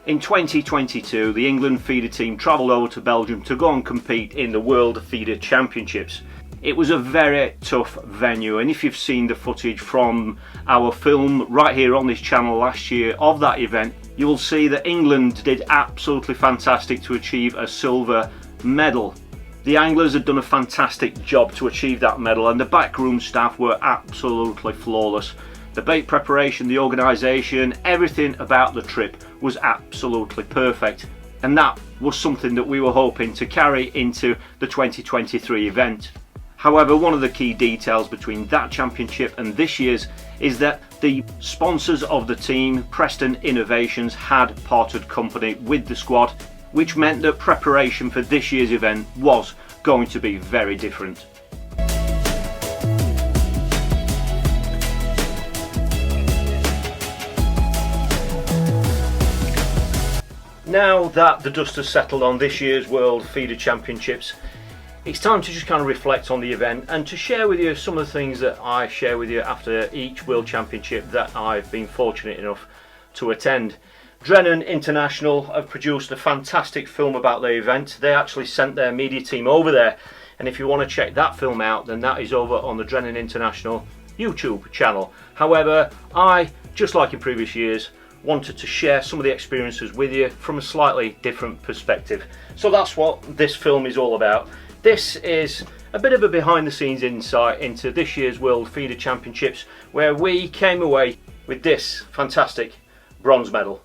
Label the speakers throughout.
Speaker 1: In 2022, the England feeder team travelled over to Belgium to go and compete in the World Feeder Championships. It was a very tough venue, and if you've seen the footage from our film right here on this channel last year of that event, you will see that England did absolutely fantastic to achieve a silver medal. The anglers had done a fantastic job to achieve that medal, and the backroom staff were absolutely flawless. The bait preparation, the organisation, everything about the trip was absolutely perfect, and that was something that we were hoping to carry into the 2023 event. However, one of the key details between that championship and this year's is that the sponsors of the team, Preston Innovations, had parted company with the squad, which meant that preparation for this year's event was going to be very different. Now that the dust has settled on this year's World Feeder Championships, it's time to just kind of reflect on the event and to share with you some of the things that I share with you after each World Championship that I've been fortunate enough to attend. Drennan International have produced a fantastic film about the event. They actually sent their media team over there, and if you want to check that film out, then that is over on the Drennan International YouTube channel. However, I, just like in previous years, wanted to share some of the experiences with you from a slightly different perspective. So that's what this film is all about. This is a bit of a behind the scenes insight into this year's World Feeder Championships, where we came away with this fantastic bronze medal.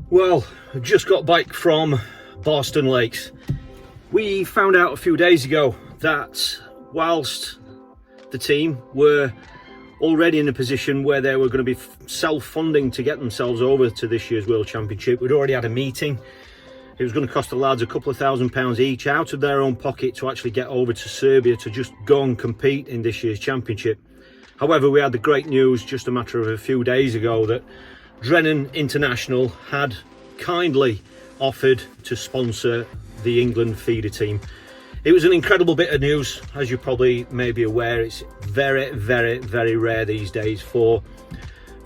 Speaker 1: Well, I just got back from Boston Lakes. We found out a few days ago that whilst the team were already in a position where they were going to be self-funding to get themselves over to this year's World Championship, we'd already had a meeting. It was going to cost the lads a couple of £1,000 each out of their own pocket to actually get over to Serbia to just go and compete in this year's championship. However, we had the great news just a matter of a few days ago that Drennan International had kindly offered to sponsor the England feeder team. It was an incredible bit of news. As you probably may be aware, it's very, very, very rare these days for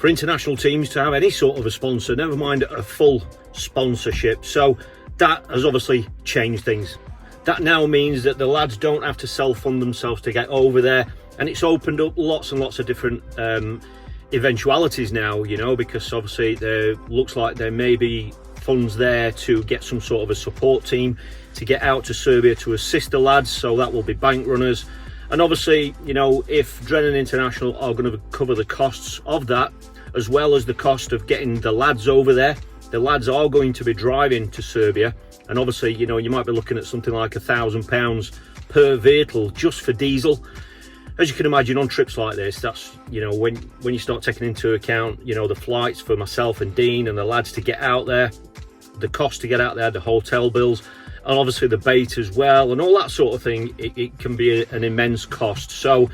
Speaker 1: international teams to have any sort of a sponsor, never mind a full sponsorship. So that has obviously changed things. That now means that the lads don't have to self-fund themselves to get over there, and it's opened up lots and lots of different eventualities now, you know, because obviously there looks like there may be funds there to get some sort of a support team to get out to Serbia to assist the lads, so that will be bank runners. And obviously, you know, if Drennan International are going to cover the costs of that, as well as the cost of getting the lads over there, the lads are going to be driving to Serbia, and obviously, you know, you might be looking at something like £1,000 per vehicle just for diesel. As you can imagine, on trips like this, that's, you know, when you start taking into account, you know, the flights for myself and Dean and the lads to get out there, the cost to get out there, the hotel bills, and obviously the bait as well, and all that sort of thing, it can be an immense cost. So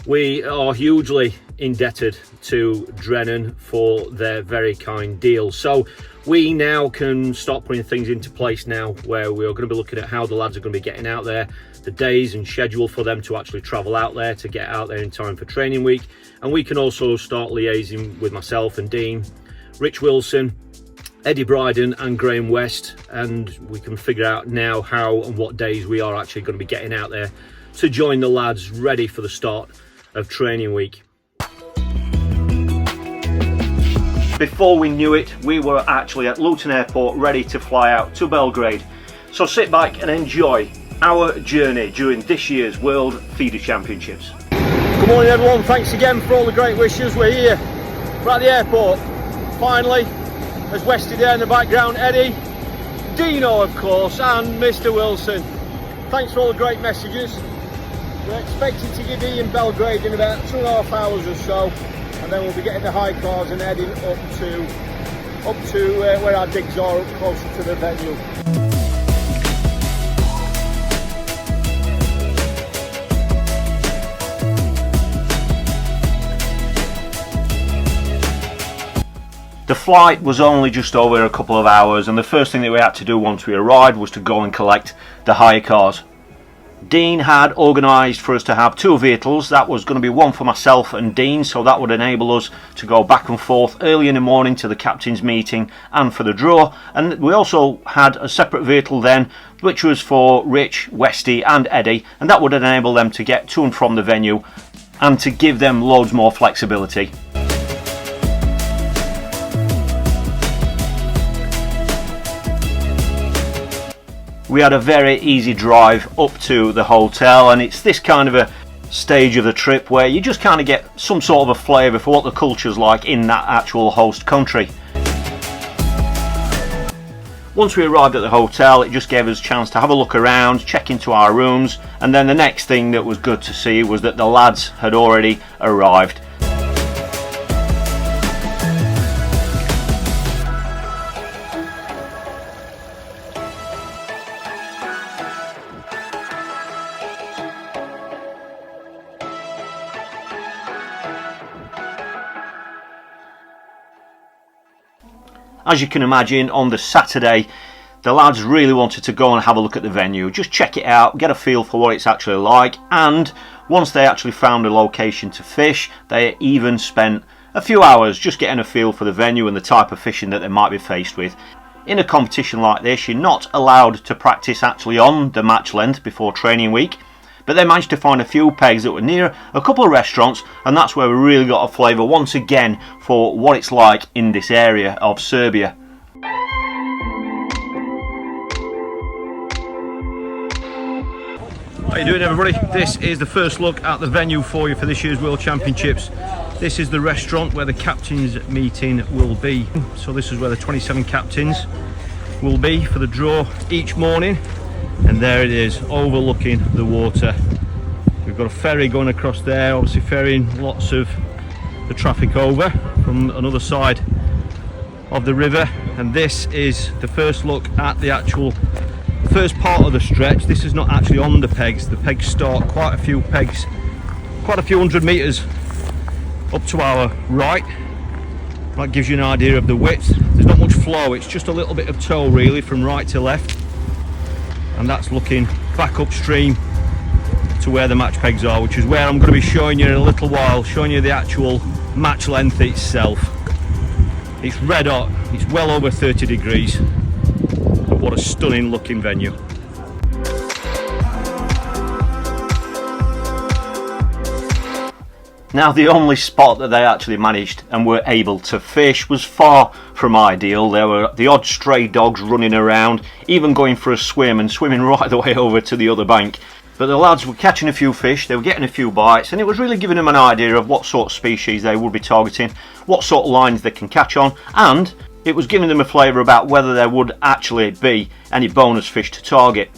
Speaker 1: we are hugely indebted to Drennan for their very kind deal. So we now can start putting things into place now, where we're going to be looking at how the lads are going to be getting out there, the days and schedule for them to actually travel out there to get out there in time for training week. And we can also start liaising with myself and Dean, Rich Wilson, Eddie Bryden and Graham West, and we can figure out now how and what days we are actually going to be getting out there to join the lads ready for the start of training week. Before we knew it, we were actually at Luton Airport ready to fly out to Belgrade. So sit back and enjoy our journey during this year's World Feeder Championships. Good morning everyone, thanks again for all the great wishes. We're here, we're at the airport, finally. There's Westy there in the background, Eddie, Dino of course, and Mr. Wilson. Thanks for all the great messages. We're expecting to give in Belgrade in about 2.5 hours or so, and then we'll be getting the high cars and heading up to where our digs are, up closer to the venue. The flight was only just over a couple of hours, and the first thing that we had to do once we arrived was to go and collect the hire cars. Dean had organised for us to have 2 vehicles. That was going to be one for myself and Dean, so that would enable us to go back and forth early in the morning to the captain's meeting and for the draw. And we also had a separate vehicle then, which was for Rich, Westy and Eddie, and that would enable them to get to and from the venue and to give them loads more flexibility. We had a very easy drive up to the hotel, and it's this kind of a stage of the trip where you just kind of get some sort of a flavour for what the culture's like in that actual host country. Once we arrived at the hotel, it just gave us a chance to have a look around, check into our rooms, and then the next thing that was good to see was that the lads had already arrived. As you can imagine, on the Saturday, the lads really wanted to go and have a look at the venue, just check it out, get a feel for what it's actually like, and once they actually found a location to fish, they even spent a few hours just getting a feel for the venue and the type of fishing that they might be faced with. In a competition like this, you're not allowed to practice actually on the match length before training week, but they managed to find a few pegs that were near a couple of restaurants, and that's where we really got a flavour once again for what it's like in this area of Serbia. How you doing, everybody? This is the first look at the venue for you for this year's World Championships. This is the restaurant where the captains meeting will be. So this is where the 27 captains will be for the draw each morning. And there it is, overlooking the water. We've got a ferry going across there, obviously ferrying lots of the traffic over from another side of the river. And this is the first look at the actual first part of the stretch. This is not actually on the pegs. The pegs start quite a few hundred metres up to our right. That gives you an idea of the width. There's not much flow, it's just a little bit of tow really from right to left. And that's looking back upstream to where the match pegs are, which is where I'm going to be showing you in a little while, showing you the actual match length itself. It's red hot, it's well over 30 degrees, but what a stunning looking venue. Now, the only spot that they actually managed and were able to fish was far from ideal. There were the odd stray dogs running around, even going for a swim and swimming right the way over to the other bank. But the lads were catching a few fish, they were getting a few bites, and it was really giving them an idea of what sort of species they would be targeting, what sort of lines they can catch on, and it was giving them a flavour about whether there would actually be any bonus fish to target.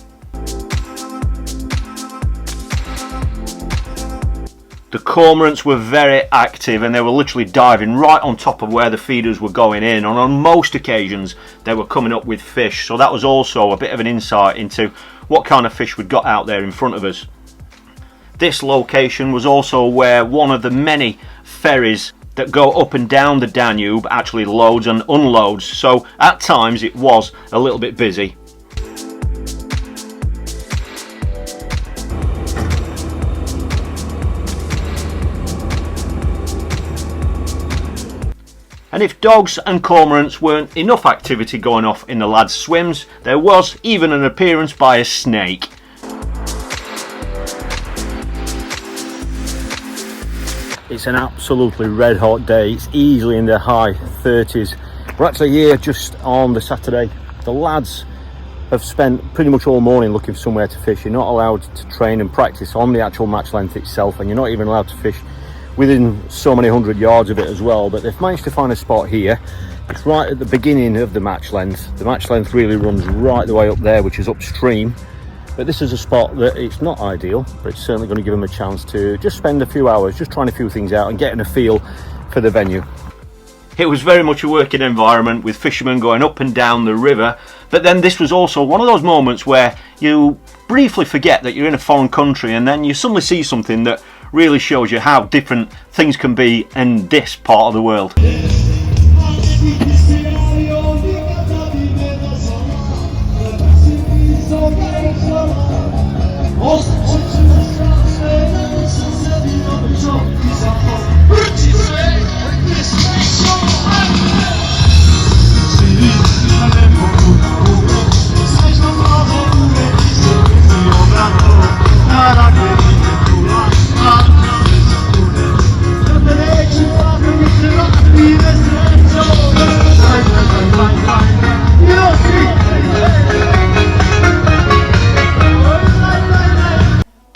Speaker 1: The cormorants were very active, and they were literally diving right on top of where the feeders were going in, and on most occasions they were coming up with fish, so that was also a bit of an insight into what kind of fish we'd got out there in front of us. This location was also where one of the many ferries that go up and down the Danube actually loads and unloads, so at times it was a little bit busy. And if dogs and cormorants weren't enough activity going off in the lads' swims, there was even an appearance by a snake. It's an absolutely red hot day. It's easily in the high 30s. We're actually here just on the Saturday. The lads have spent pretty much all morning looking for somewhere to fish. You're not allowed to train and practice on the actual match length itself, and you're not even allowed to fish within so many hundred yards of it as well, but they've managed to find a spot here. It's right at the beginning of the match length. The match length really runs right the way up there, which is upstream, but this is a spot that it's not ideal, but it's certainly going to give them a chance to just spend a few hours just trying a few things out and getting a feel for the venue. It was very much a working environment with fishermen going up and down the river, but then this was also one of those moments where you briefly forget that you're in a foreign country, and then you suddenly see something that really shows you how different things can be in this part of the world.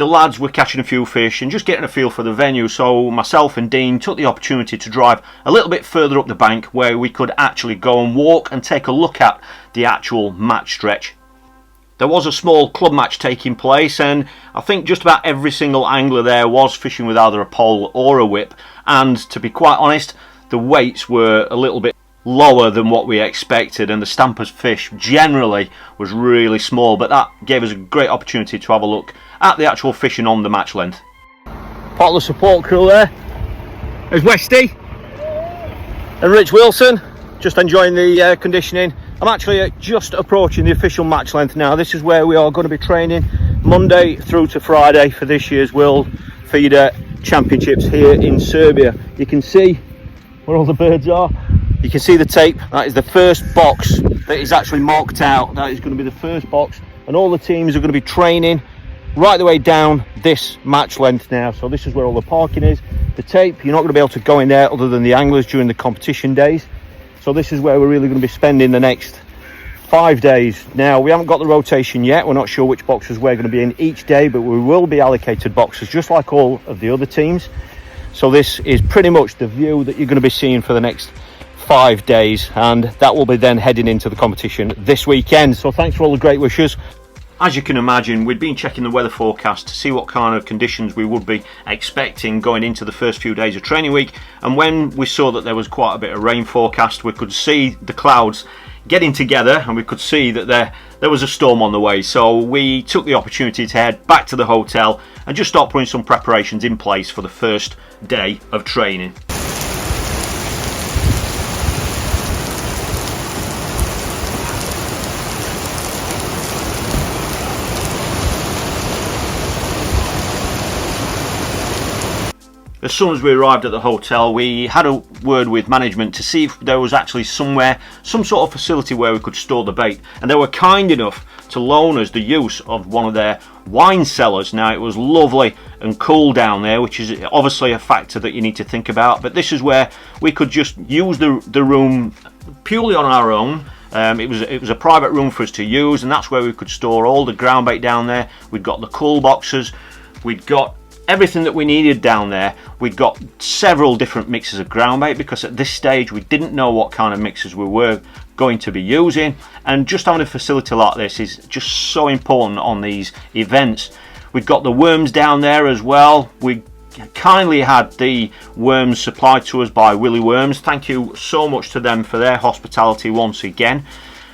Speaker 1: the lads were catching a few fish and just getting a feel for the venue, so myself and Dean took the opportunity to drive a little bit further up the bank where we could actually go and walk and take a look at the actual match stretch. There was a small club match taking place, and I think just about every single angler there was fishing with either a pole or a whip, and to be quite honest, the weights were a little bit lower than what we expected, and the Stampers fish generally was really small, but that gave us a great opportunity to have a look at the actual fishing on the match length. Part of the support crew there is Westy and Rich Wilson, just enjoying the conditioning. I'm actually just approaching the official match length now. This is where we are going to be training Monday through to Friday for this year's World Feeder Championships here in Serbia. You can see where all the birds are. You can see the tape. That is the first box that is actually marked out. That is going to be the first box, and all the teams are going to be training right the way down this match length now. So this is where all the parking is. The tape, you're not going to be able to go in there other than the anglers during the competition days. So this is where we're really going to be spending the next 5 days. Now, we haven't got the rotation yet. We're not sure which boxes we're going to be in each day, but we will be allocated boxes just like all of the other teams. So this is pretty much the view that you're going to be seeing for the next 5 days, and that will be then heading into the competition this weekend. So thanks for all the great wishes. As you can imagine, we'd been checking the weather forecast to see what kind of conditions we would be expecting going into the first few days of training week, and when we saw that there was quite a bit of rain forecast, we could see the clouds getting together and we could see that there was a storm on the way. So we took the opportunity to head back to the hotel and just start putting some preparations in place for the first day of training. As soon as we arrived at the hotel, we had a word with management to see if there was actually somewhere, some sort of facility where we could store the bait, and they were kind enough to loan us the use of one of their wine cellars. Now, it was lovely and cool down there, which is obviously a factor that you need to think about, but this is where we could just use the room purely on our own. It was a private room for us to use, and that's where we could store all the ground bait down there. We'd got the cool boxes, we'd got everything that we needed down there. We'd got several different mixes of ground bait, because at this stage we didn't know what kind of mixes we were going to be using, and just having a facility like this is just so important on these events. We've got the worms down there as well. We kindly had the worms supplied to us by Willy Worms. Thank you so much to them for their hospitality once again.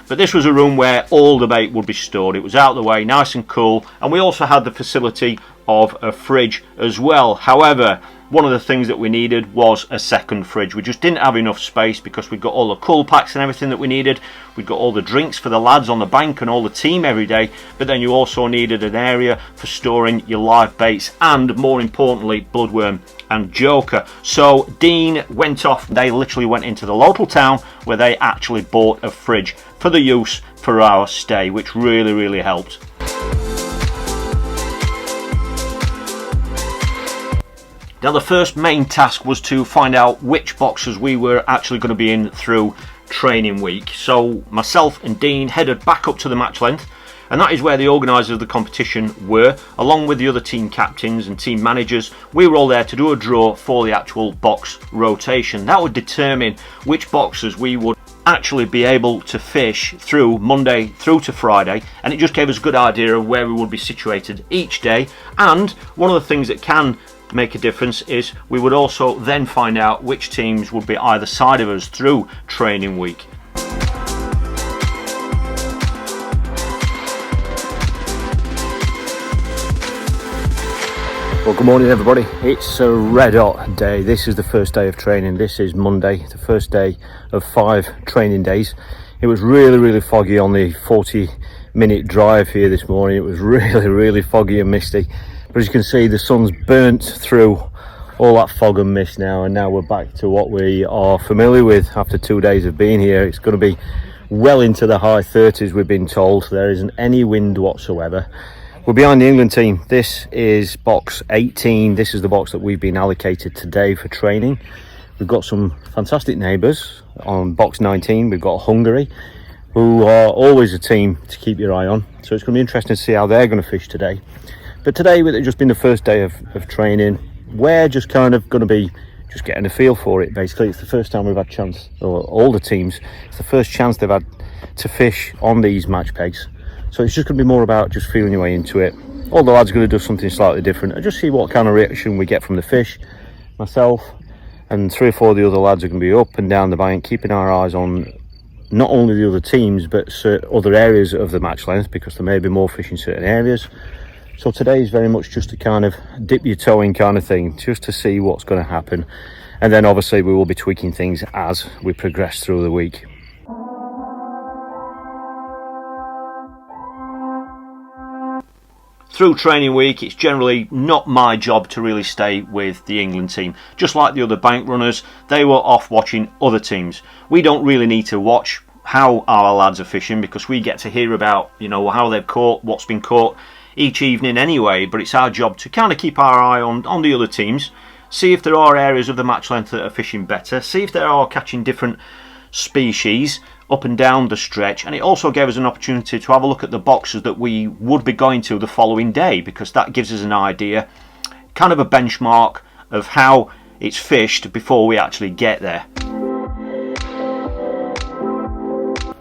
Speaker 1: But this was a room where all the bait would be stored. It was out of the way, nice and cool, and we also had the facility of a fridge as well. However, one of the things that we needed was a second fridge. We just didn't have enough space because we'd got all the cool packs and everything that we needed. We'd got all the drinks for the lads on the bank and all the team every day, but then you also needed an area for storing your live baits and, more importantly, bloodworm and joker. So Dean went off. They literally went into the local town where they actually bought a fridge for the use for our stay, which really helped. Now, the first main task was to find out which boxes we were actually going to be in through training week. So myself and Dean headed back up to the match length, and that is where the organisers of the competition were, along with the other team captains and team managers. We were all there to do a draw for the actual box rotation. That would determine which boxes we would actually be able to fish through Monday through to Friday, and it just gave us a good idea of where we would be situated each day. And one of the things that can make a difference is we would also then find out which teams would be either side of us through training week. Well, good morning everybody. It's a red hot day. This is the first day of training. This is Monday, the first day of 5 training days. It was really foggy on the 40-minute drive here this morning. It was really foggy and misty. But as you can see, the sun's burnt through all that fog and mist now, and now we're back to what we are familiar with after 2 days of being here. It's going to be well into the high 30s, we've been told. There isn't any wind whatsoever. We're behind the England team. This is box 18. This is the box that we've been allocated today for training. We've got some fantastic neighbours on box 19. We've got Hungary, who are always a team to keep your eye on. So it's going to be interesting to see how they're going to fish today. But today, with it just being the first day of training, we're just kind of going to be just getting a feel for it. Basically, it's the first time we've had chance, or all the teams, it's the first chance they've had to fish on these match pegs. So it's just going to be more about just feeling your way into it. All the lads are going to do something slightly different and just see what kind of reaction we get from the fish. Myself and 3 or 4 of the other lads are going to be up and down the bank, keeping our eyes on not only the other teams but other areas of the match length, because there may be more fish in certain areas. So today is very much just a kind of dip your toe in kind of thing, just to see what's going to happen. And then obviously we will be tweaking things as we progress through the week. Through training week, it's generally not my job to really stay with the England team. Just like the other bank runners, they were off watching other teams. We don't really need to watch how our lads are fishing, because we get to hear about, how they've caught, what's been caught each evening anyway. But it's our job to kind of keep our eye on the other teams, see if there are areas of the match length that are fishing better, see if they are catching different species up and down the stretch. And it also gave us an opportunity to have a look at the boxes that we would be going to the following day, because that gives us an idea, kind of a benchmark of how it's fished before we actually get there.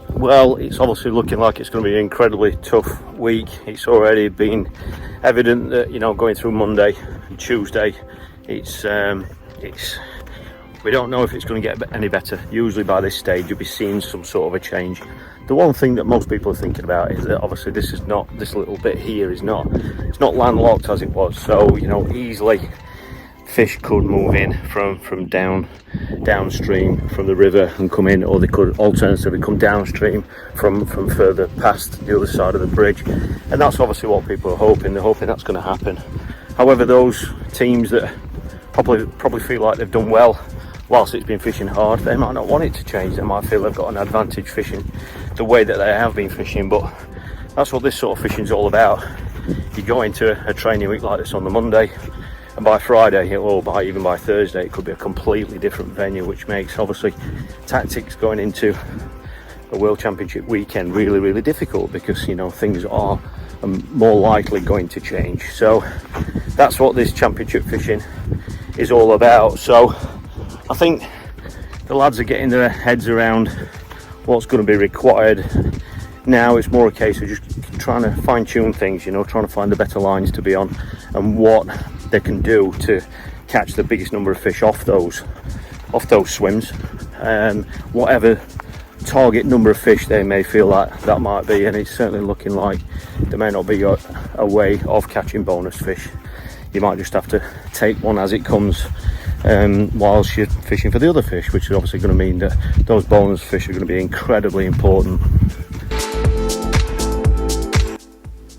Speaker 1: Well, it's obviously looking like it's going to be an incredibly tough week. It's already been evident that, going through Monday and Tuesday, we don't know if it's going to get any better. Usually by this stage you'll be seeing some sort of a change. The one thing that most people are thinking about is that obviously this little bit here it's not landlocked as it was, so easily fish could move in from downstream from the river and come in, or they could alternatively come downstream from further past the other side of the bridge. And that's obviously what people are hoping. They're hoping that's going to happen. However, those teams that probably feel like they've done well whilst it's been fishing hard, they might not want it to change. They might feel they've got an advantage fishing the way that they have been fishing. But that's what this sort of fishing is all about. You go into a training week like this on the Monday, and by Friday, or even by Thursday, it could be a completely different venue, which makes obviously tactics going into a World Championship weekend really, really difficult, because things are more likely going to change. So that's what this championship fishing is all about. So I think the lads are getting their heads around what's going to be required. Now it's more a case of just trying to fine-tune things, trying to find the better lines to be on and what they can do to catch the biggest number of fish off those swims, whatever target number of fish they may feel like that might be. And it's certainly looking like there may not be a way of catching bonus fish. You might just have to take one as it comes whilst you're fishing for the other fish, which is obviously going to mean that those bonus fish are going to be incredibly important.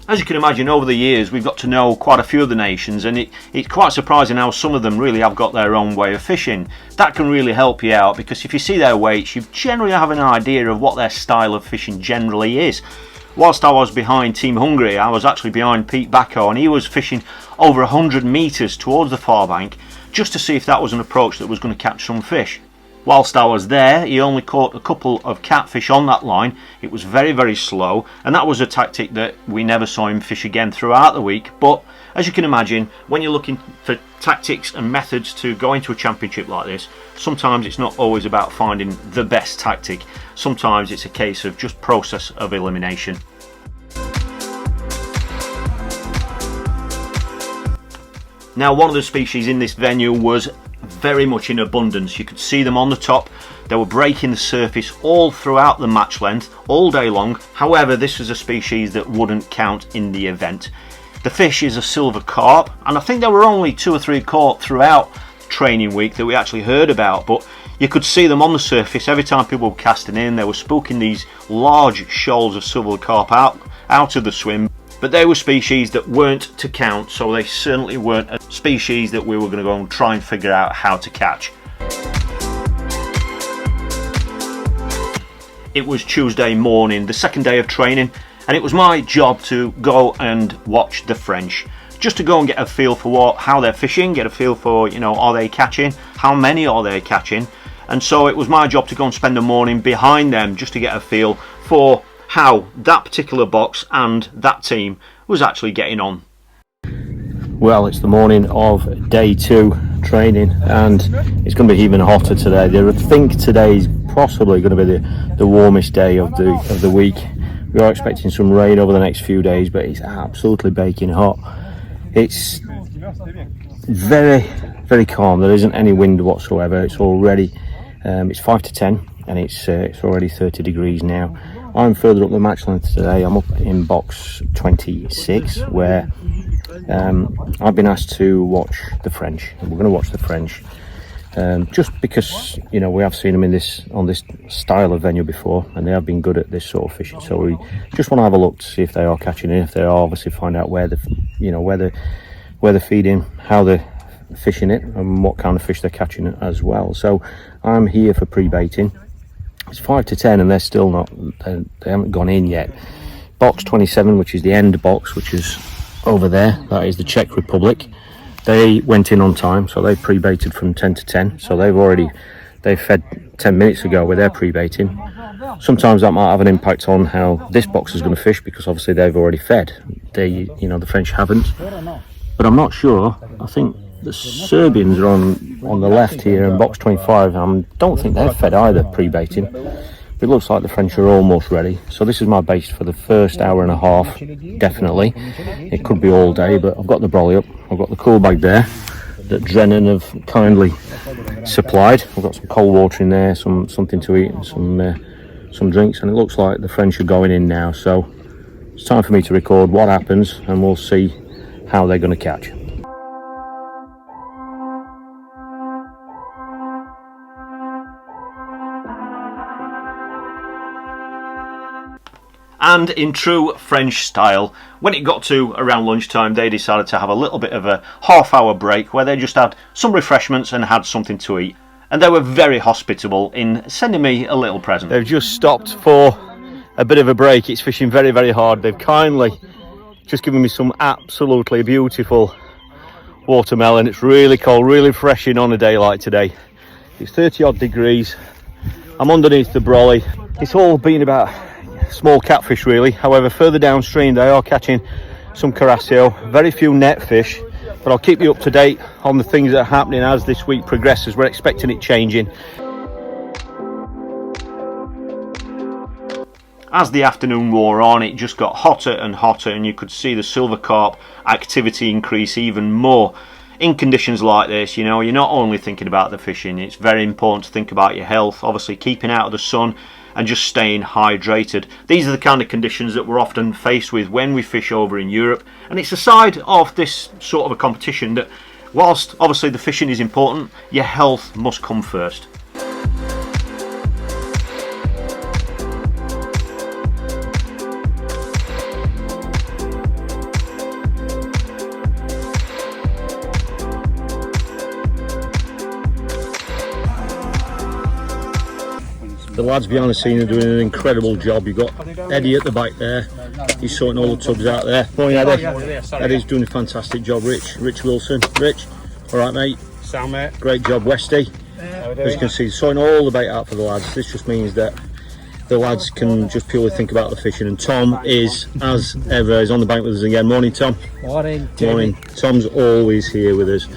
Speaker 1: As you can imagine, over the years we've got to know quite a few of the nations, and it's quite surprising how some of them really have got their own way of fishing. That can really help you out, because if you see their weights, you generally have an idea of what their style of fishing generally is. Whilst I was behind Team Hungary, I was actually behind Pete Bacco, and he was fishing over 100 metres towards the far bank just to see if that was an approach that was going to catch some fish. Whilst I was there, he only caught a couple of catfish on that line. It was very, very slow, and that was a tactic that we never saw him fish again throughout the week. But as you can imagine, when you're looking for tactics and methods to go into a championship like this, sometimes it's not always about finding the best tactic. Sometimes it's a case of just process of elimination. Now, one of the species in this venue was very much in abundance. You could see them on the top. They were breaking the surface all throughout the match length, all day long. However, this was a species that wouldn't count in the event. The fish is a silver carp, and I think there were only 2 or 3 caught throughout training week that we actually heard about, but you could see them on the surface. Every time people were casting in, they were spooking these large shoals of silver carp out of the swim. But they were species that weren't to count, so they certainly weren't a species that we were going to go and try and figure out how to catch. It was Tuesday morning, the second day of training, and it was my job to go and watch the French, just to go and get a feel for how they're fishing, get a feel for, are they catching, how many are they catching. And so it was my job to go and spend the morning behind them, just to get a feel for how that particular box and that team was actually getting on. Well, it's the morning of day 2 training, and it's going to be even hotter today. I think today is possibly going to be the warmest day of the week. We are expecting some rain over the next few days, but it's absolutely baking hot. It's very, very calm. There isn't any wind whatsoever. It's already it's 5 to 10, and it's already 30 degrees now. I'm further up the match length today. I'm up in box 26, where I've been asked to watch the French. We're going to watch the French, just because, you know, we have seen them on this style of venue before, and they have been good at this sort of fishing. So we just want to have a look to see if they are catching it. If they are, obviously find out where they're feeding, how they're fishing it, and what kind of fish they're catching it as well. So I'm here for pre-baiting. It's 5 to 10, and they're still not. They haven't gone in yet. Box 27, which is the end box, which is over there, that is the Czech Republic. They went in on time, so they pre-baited from 10 to 10. So they fed 10 minutes ago with their pre-baiting. Sometimes that might have an impact on how this box is going to fish, because obviously they've already fed. The French haven't. But I'm not sure. I think the Serbians are on the left here in box 25. I don't think they've fed either pre-baiting. It looks like the French are almost ready. So this is my base for the first hour and a half, definitely. It could be all day, but I've got the brolly up. I've got the cool bag there that Drennan have kindly supplied. I've got some cold water in there, something to eat, and some drinks, and it looks like the French are going in now. So it's time for me to record what happens, and we'll see how they're going to catch. And in true French style, when it got to around lunchtime, they decided to have a little bit of a half-hour break where they just had some refreshments and had something to eat. And they were very hospitable in sending me a little present. They've just stopped for a bit of a break. It's fishing very, very hard. They've kindly just given me some absolutely beautiful watermelon. It's really cold, really refreshing on a day like today. It's 30 odd degrees. I'm underneath the brolly. It's all been about small catfish really. However, further downstream they are catching some carasio, very few net fish, but I'll keep you up to date on the things that are happening as this week progresses. We're expecting it changing. As the afternoon wore on, it just got hotter and hotter, and you could see the silver carp activity increase even more. In conditions like this, you know, you're not only thinking about the fishing, it's very important to think about your health, obviously keeping out of the sun and just staying hydrated. These are the kind of conditions that we're often faced with when we fish over in Europe, and it's a side of this sort of a competition that, whilst obviously the fishing is important, your health must come first. The lads behind the scene are doing an incredible job. You've got Eddie at the back there. He's sorting all the tubs out there. Morning, Eddie. Eddie's doing a fantastic job. Rich Wilson. Rich, all right, mate?
Speaker 2: Sound, mate.
Speaker 1: Great job, Westy. As you can see, sorting all the bait out for the lads. This just means that the lads can just purely think about the fishing. And Tom is, as ever, is on the bank with us again. Morning, Tom.
Speaker 2: Morning.
Speaker 1: Morning. Tom's always here with us.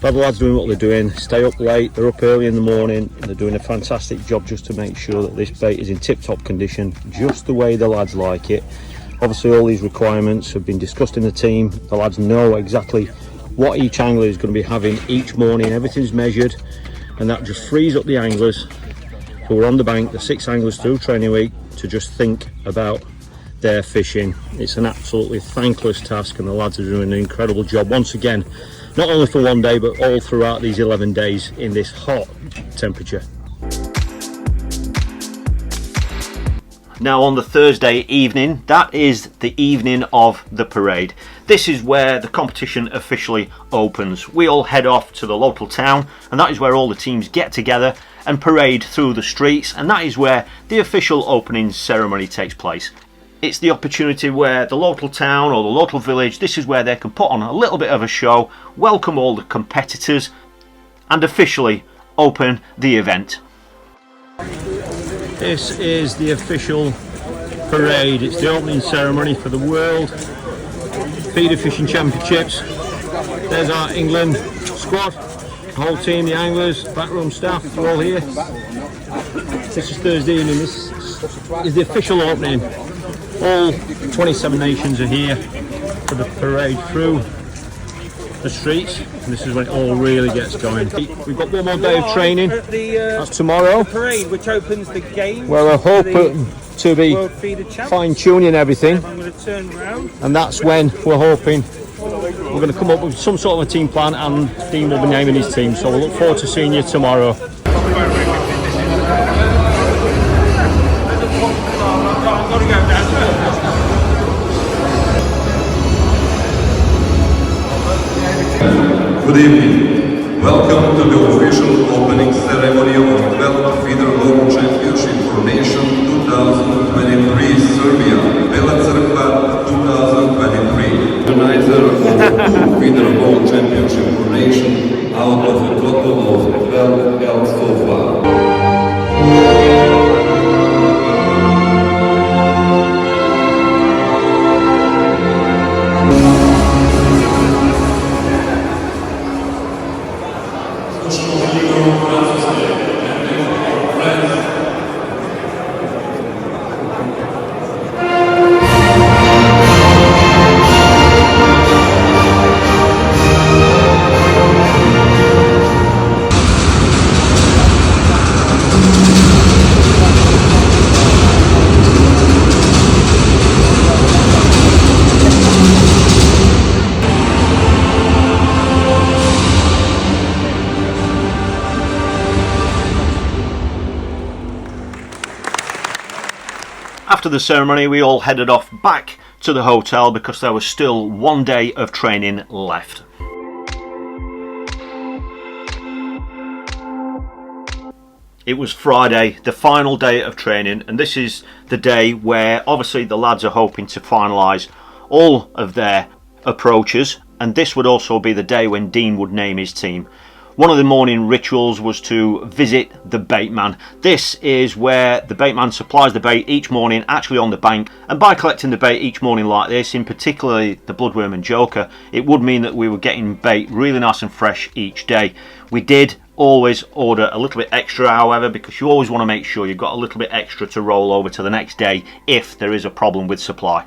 Speaker 1: But the lads doing what they're doing, stay up late, they're up early in the morning, and they're doing a fantastic job just to make sure that this bait is in tip-top condition, just the way the lads like it. Obviously all these requirements have been discussed in the team. The lads know exactly what each angler is going to be having each morning. Everything's measured, and that just frees up the anglers who are on the bank, the 6 anglers through training week, to just think about their fishing. It's an absolutely thankless task, and the lads are doing an incredible job once again. Not only for one day, but all throughout these 11 days in this hot temperature. Now on the Thursday evening, that is the evening of the parade. This is where the competition officially opens. We all head off to the local town, and that is where all the teams get together and parade through the streets, and that is where the official opening ceremony takes place. It's the opportunity where the local town or the local village, this is where they can put on a little bit of a show, welcome all the competitors, and officially open the event. This is the official parade. It's the opening ceremony for the World Feeder Fishing Championships.
Speaker 2: There's our England squad, the whole team, the anglers, backroom staff, they're all here. This is Thursday evening, this is the official opening. All 27 nations are here for the parade through the streets, and this is when it all really gets going. We've got one more day of training, that's tomorrow,
Speaker 3: parade which opens the game
Speaker 2: where we're hoping to be fine-tuning everything, and that's when we're hoping we're going to come up with some sort of a team plan, and Dean will be naming his team, so we'll look forward to seeing you tomorrow.
Speaker 4: Good evening. Welcome to the official opening ceremony of the 12th FIDE World Championship for Nation 2023 Serbia, Bela Crkva 2023. Organizer of the 2nd FIDE World Championship for Nation out of a total of 12 held so far.
Speaker 1: After the ceremony, we all headed off back to the hotel because there was still one day of training left. It was Friday, the final day of training, and this is the day where obviously the lads are hoping to finalise all of their approaches, and this would also be the day when Dean would name his team. One of the morning rituals was to visit the baitman. This is where the baitman supplies the bait each morning actually on the bank, and by collecting the bait each morning like this, in particularly the bloodworm and joker, it would mean that we were getting bait really nice and fresh each day. We did always order a little bit extra, however, because you always want to make sure you've got a little bit extra to roll over to the next day if there is a problem with supply.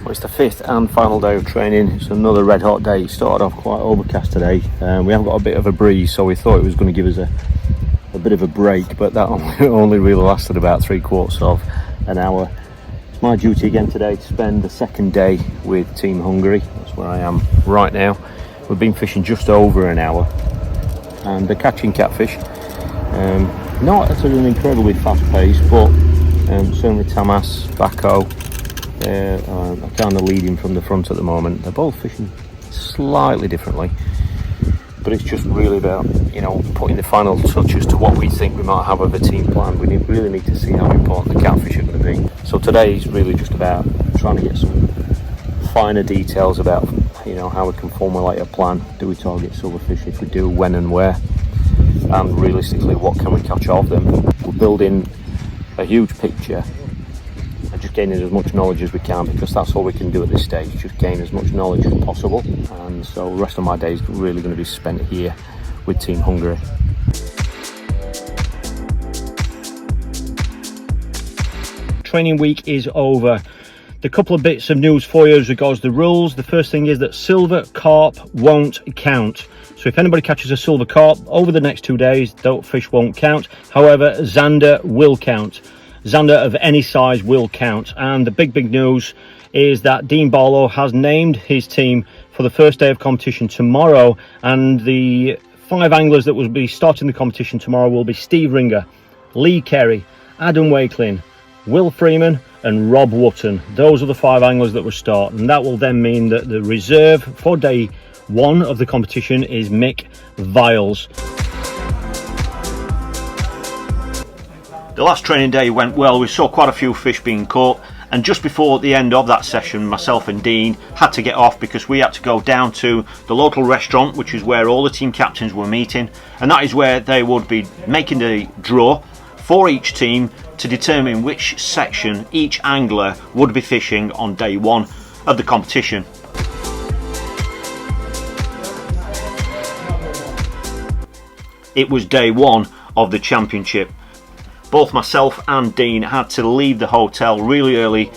Speaker 1: Well, it's the 5th and final day of training. It's another red hot day. It started off quite overcast today. We have got a bit of a breeze, so we thought it was going to give us a bit of a break, but that only really lasted about 3/4 of an hour. It's my duty again today to spend the second day with Team Hungary. That's where I am right now. We've been fishing just over an hour, and they're catching catfish. Not at an incredibly fast pace, but certainly Tamas, Bako, they're kind of leading from the front at the moment. They're both fishing slightly differently, but it's just really about, you know, putting the final touches to what we think we might have of a team plan. We really need to see how important the catfish are going to be. So today is really just about trying to get some finer details about, you know, how we can formulate a plan. Do we target silverfish? If we do, when and where? And realistically, what can we catch of them? We're building a huge picture and just gaining as much knowledge as we can, because that's all we can do at this stage, just gain as much knowledge as possible. And so the rest of my day is really going to be spent here with Team Hungary. Training week is over. The couple of bits of news for you as regards the rules. The first thing is that silver carp won't count. So if anybody catches a silver carp over the next 2 days, that fish won't count. However, zander will count. Zander of any size will count. And the big news is that Dean Barlow has named his team for the first day of competition tomorrow, and the 5 anglers that will be starting the competition tomorrow will be Steve Ringer, Lee Kerry, Adam Wakelin, Will Freeman and Rob Wotton. Those are the 5 anglers that will start, and that will then mean that the reserve for day 1 of the competition is Mick Viles. The last training day went well. We saw quite a few fish being caught, And just before the end of that session, myself and Dean had to get off because we had to go down to the local restaurant, which is where all the team captains were meeting, and that is where they would be making the draw for each team to determine which section each angler would be fishing on day one of the competition. It was day one of the championship. Both myself and Dean had to leave the hotel really early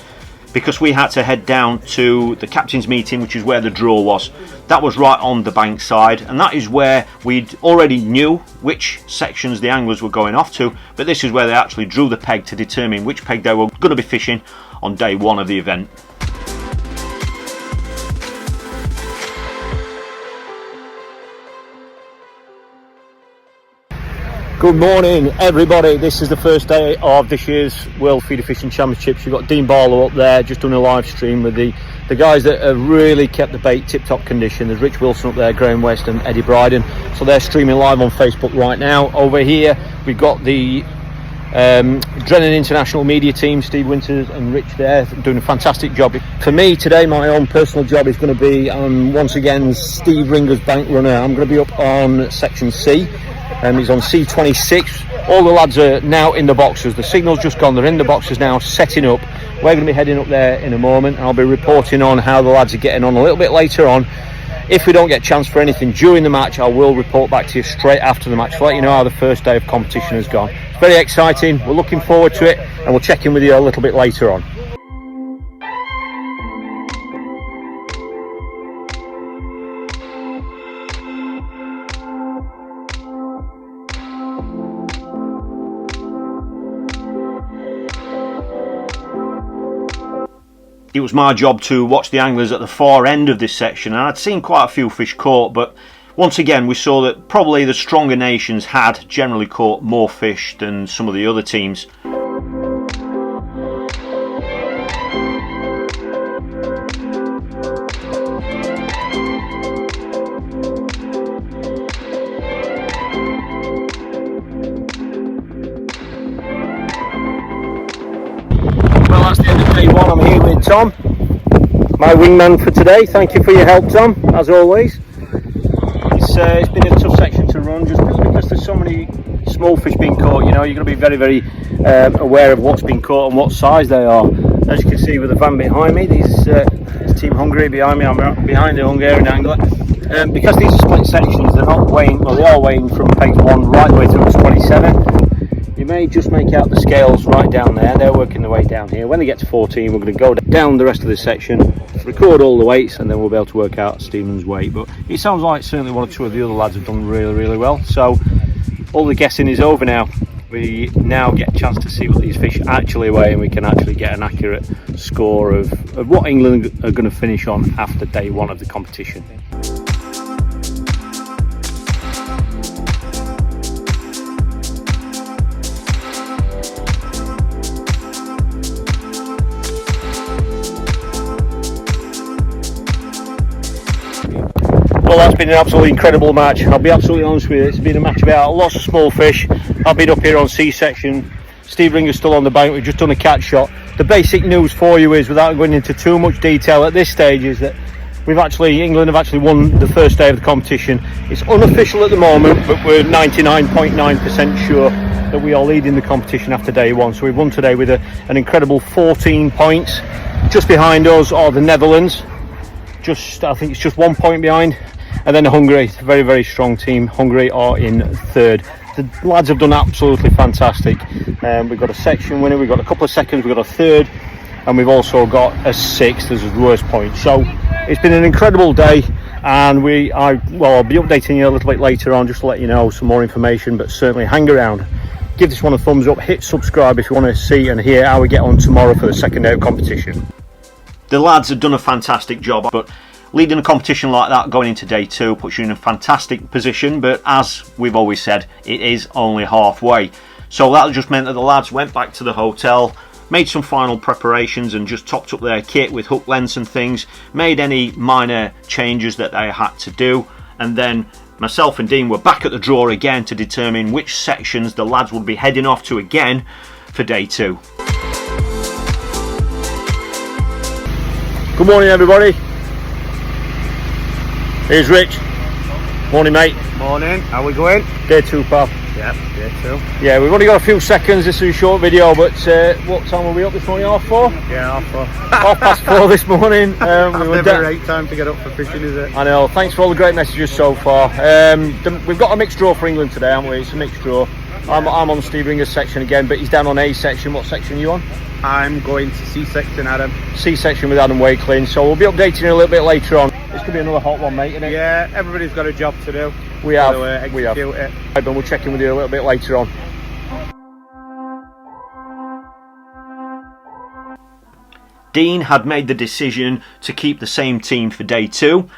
Speaker 1: because we had to head down to the captain's meeting, which is where the draw was. That was right on the bank side, and that is where we'd already knew which sections the anglers were going off to, but this is where they actually drew the peg to determine which peg they were going to be fishing on day one of the event.
Speaker 2: Good morning everybody, this is the first day of this year's World Feeder Fishing Championships. You've got Dean Barlow up there just doing a live stream with the guys that have really kept the bait tip-top condition. There's Rich Wilson up there, Graham West and Eddie Bryden, so they're streaming live on Facebook right now. Over here we've got the Drennan International Media Team, Steve Winters and Rich there, doing a fantastic job. For me today, my own personal job is going to be once again Steve Ringer's bank runner. I'm going to be up on section C. He's on C26. All the lads are now in the boxes. The signal's just gone. They're in the boxes now, setting up. We're going to be heading up there in a moment. I'll be reporting on how the lads are getting on a little bit later on. If we don't get a chance for anything during the match, I will report back to you straight after the match to let you know how the first day of competition has gone. It's very exciting. We're looking forward to it, and we'll check in with you a little bit later on.
Speaker 1: It was my job to watch the anglers at the far end of this section, and I'd seen quite a few fish caught, but once again we saw that probably the stronger nations had generally caught more fish than some of the other teams.
Speaker 2: Well, that's the end of day one. I'm here with Tom, my wingman for today. Thank you for your help, Tom, as always. It's been a tough section to run just because there's so many small fish being caught. You know, you're going to be very, very aware of what's been caught and what size they are. As you can see with the van behind me, these Team Hungary behind me, I'm behind the Hungarian angler. Because these are split sections, they're not weighing, well, they are weighing from pegs 1 right the way through to 27. You may just make out the scales right down there. They're working their way down here. When they get to 14, we're going to go down the rest of this section, record all the weights, and then we'll be able to work out Stephen's weight. But it sounds like certainly one or two of the other lads have done really, really well. So all the guessing is over now. We now get a chance to see what these fish actually weigh, and we can actually get an accurate score of what England are going to finish on after day one of the competition. Well, that's been an absolutely incredible match. I'll be absolutely honest with you, it's been a match about lots of small fish. I've been up here on C section. Steve Ringer's still on the bank. We've just done a catch shot. The basic news for you is, without going into too much detail at this stage, is that England have actually won the first day of the competition. It's unofficial at the moment, but we're 99.9% sure that we are leading the competition after day one. So we've won today with an incredible 14 points. Just behind us are the Netherlands. I think it's just 1 point behind, and then Hungary. It's a very, very strong team. Hungary are in third. The lads have done absolutely fantastic. We've got a section winner, we've got a couple of seconds, we've got a third, and we've also got a sixth as the worst point. So it's been an incredible day, and I'll be updating you a little bit later on just to let you know some more information, but certainly hang around. Give this one a thumbs up, hit subscribe if you want to see and hear how we get on tomorrow for the second day of competition.
Speaker 1: The lads have done a fantastic job, but leading a competition like that going into day two puts you in a fantastic position, but as we've always said, it is only halfway. So that just meant that the lads went back to the hotel, made some final preparations and just topped up their kit with hook lengths and things, made any minor changes that they had to do, and then myself and Dean were back at the draw again to determine which sections the lads would be heading off to again for day two.
Speaker 2: Good morning, everybody. Here's Rich. Morning, mate.
Speaker 3: Morning. How we going?
Speaker 2: Day 2, pal.
Speaker 3: Yeah, day 2.
Speaker 2: Yeah, we've only got a few seconds. This is a short video, but what time were we up this morning? 4:30?
Speaker 3: Yeah,
Speaker 2: 4:30 this morning. We were
Speaker 3: never a great time to get up for fishing, is it?
Speaker 2: I know. Thanks for all the great messages so far. We've got a mixed draw for England today, haven't we? It's a mixed draw. I'm on Steve Ringer's section again, but he's down on A section. What section are you on?
Speaker 3: I'm going to C section, Adam.
Speaker 2: C section with Adam Wakelin. So we'll be updating you a little bit later on. It's going to be another hot one, mate, isn't it?
Speaker 3: Yeah, everybody's got a job to do.
Speaker 2: We have.
Speaker 3: Execute it.
Speaker 2: Right, but we'll check in with you a little bit later on. Dean had made the decision to keep the same team for day 2.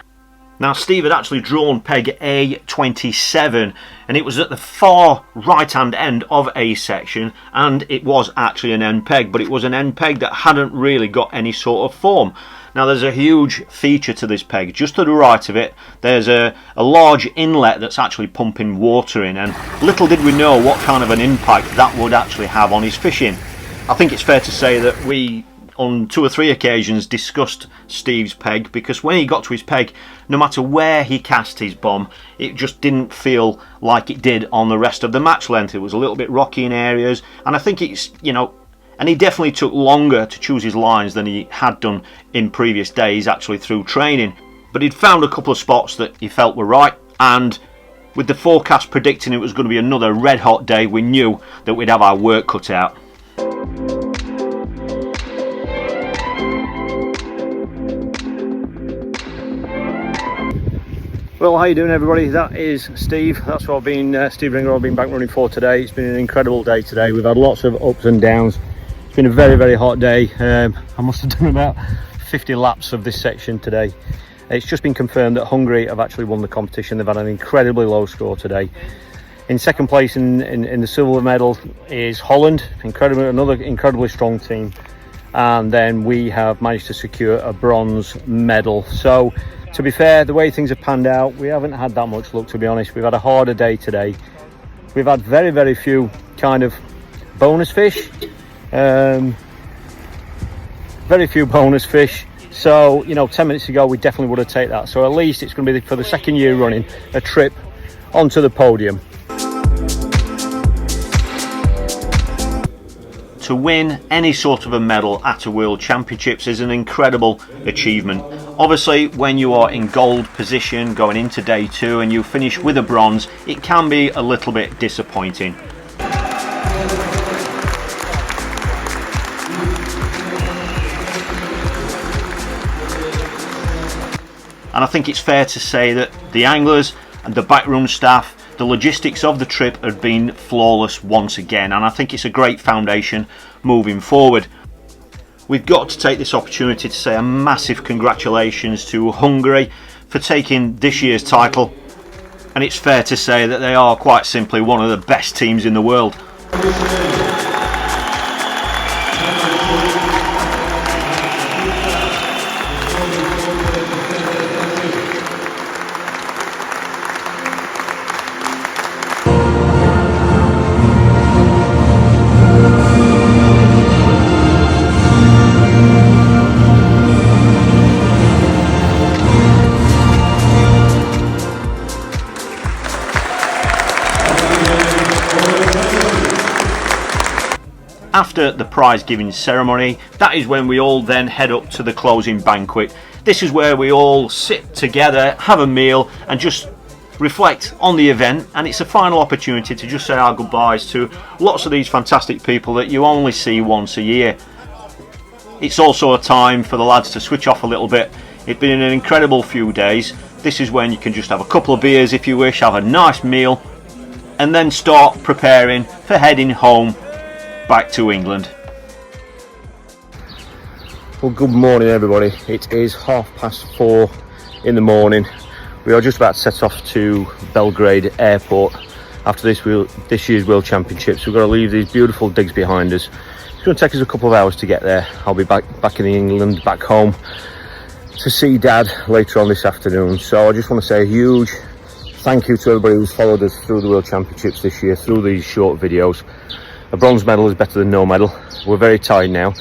Speaker 2: Now Steve had actually drawn peg A27 and it was at the far right hand end of A section, and it was actually an end peg, but it was an end peg that hadn't really got any sort of form. Now there's a huge feature to this peg. Just to the right of it there's a large inlet that's actually pumping water in, and little did we know what kind of an impact that would actually have on his fishing. I think it's fair to say that we on 2 or 3 occasions discussed Steve's peg, because when he got to his peg, no matter where he cast his bomb, it just didn't feel like it did on the rest of the match length. It was a little bit rocky in areas, and I think it's, you know, and he definitely took longer to choose his lines than he had done in previous days actually through training. But he'd found a couple of spots that he felt were right, and with the forecast predicting it was going to be another red hot day, we knew that we'd have our work cut out. Well, how you doing, everybody? That is Steve. That's what I've been, Steve Ringer, I've been back running for today. It's been an incredible day today. We've had lots of ups and downs. It's been a very, very hot day. I must have done about 50 laps of this section today. It's just been confirmed that Hungary have actually won the competition. They've had an incredibly low score today. In second place in the silver medal is Holland, another incredibly strong team. And then we have managed to secure a bronze medal. So, to be fair, the way things have panned out, we haven't had that much luck, to be honest. We've had a harder day today. We've had very, very few kind of bonus fish. Very few bonus fish. So, you know, 10 minutes ago, we definitely would have taken that. So at least it's going to be, for the second year running, a trip onto the podium. To win any sort of a medal at a World Championships is an incredible achievement. Obviously, when you are in gold position going into day 2 and you finish with a bronze, it can be a little bit disappointing. And I think it's fair to say that the anglers and the backroom staff, the logistics of the trip have been flawless once again, and I think it's a great foundation moving forward. We've got to take this opportunity to say a massive congratulations to Hungary for taking this year's title, and it's fair to say that they are quite simply one of the best teams in the world. After the prize giving ceremony, that is when we all then head up to the closing banquet. This is where we all sit together, have a meal and just reflect on the event, and it's a final opportunity to just say our goodbyes to lots of these fantastic people that you only see once a year. It's also a time for the lads to switch off a little bit. It's been an incredible few days. This is when you can just have a couple of beers if you wish, have a nice meal and then start preparing for heading home back to England. Well, good morning, everybody. It is 4:30 in the morning. We are just about to set off to Belgrade Airport after this year's World Championships. We've got to leave these beautiful digs behind us. It's going to take us a couple of hours to get there. I'll be back in England, back home to see Dad later on this afternoon. So I just want to say a huge thank you to everybody who's followed us through the World Championships this year, through these short videos. A bronze medal is better than no medal. We're very tired now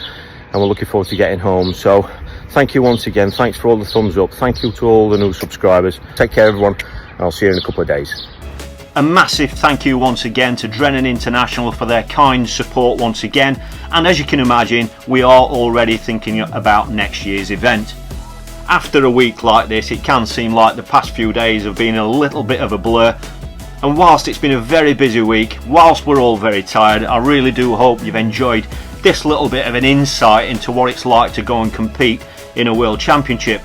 Speaker 2: and we're looking forward to getting home. So Thank you once again. Thanks for all the thumbs up. Thank you to all the new subscribers. Take care, everyone, and I'll see you in a couple of days.
Speaker 1: A massive thank you once again to Drennan International for their kind support once again, and as you can imagine, we are already thinking about next year's event. After a week like this, it can seem like the past few days have been a little bit of a blur, and whilst it's been a very busy week, whilst we're all very tired, I really do hope you've enjoyed this little bit of an insight into what it's like to go and compete in a World Championship.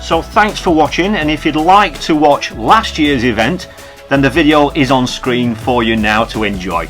Speaker 1: So thanks for watching, and if you'd like to watch last year's event, then the video is on screen for you now to enjoy.